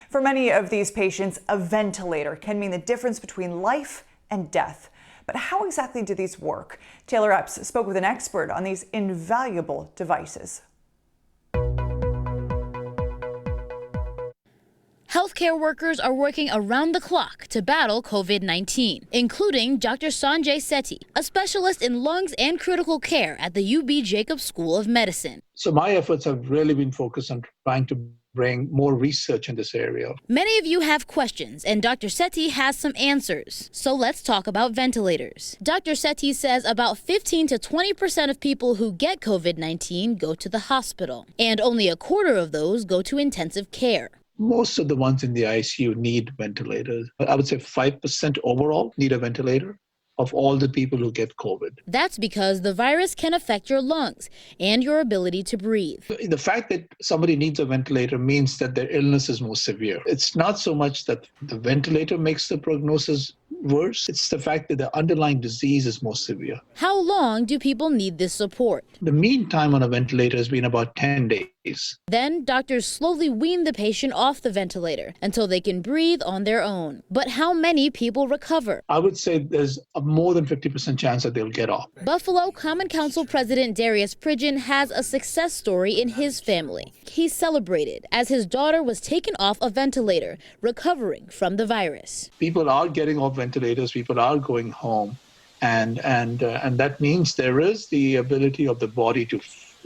For many of these patients, a ventilator can mean the difference between life and death. But how exactly do these work? Taylor Epps spoke with an expert on these invaluable devices. Healthcare workers are working around the clock to battle COVID-19, including Dr. Sanjay Sethi, a specialist in lungs and critical care at the UB Jacobs School of Medicine. So my efforts have really been focused on trying to bring more research in this area. Many of you have questions, and Dr. Sethi has some answers. So let's talk about ventilators. Dr. Sethi says about 15 to 20% of people who get COVID-19 go to the hospital, and only a quarter of those go to intensive care. Most of the ones in the ICU need ventilators. I would say 5% overall need a ventilator of all the people who get COVID. That's because the virus can affect your lungs and your ability to breathe. The fact that somebody needs a ventilator means that their illness is more severe. It's not so much that the ventilator makes the prognosis worse. It's the fact that the underlying disease is more severe. How long do people need this support? The mean time on a ventilator has been about 10 days. Then doctors slowly wean the patient off the ventilator until they can breathe on their own. But how many people recover? I would say there's a more than 50% chance that they'll get off. Buffalo Common Council President Darius Pridgeon has a success story in his family. He celebrated as his daughter was taken off a ventilator, recovering from the virus. People are getting off ventilators, people are going home, and that means there is the ability of the body to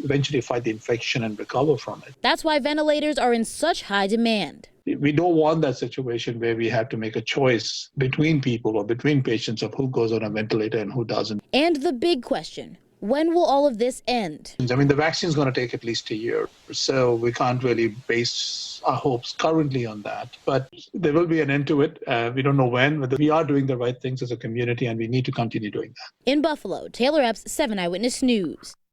eventually fight the infection and recover from it. That's why ventilators are in such high demand. We don't want that situation where we have to make a choice between people or between patients of who goes on a ventilator and who doesn't. And the big question, when will all of this end? I mean, the vaccine is going to take at least a year, so we can't really base our hopes currently on that. But there will be an end to it. We don't know when, but we are doing the right things as a community, and we need to continue doing that. In Buffalo, Taylor Epps, 7 Eyewitness News.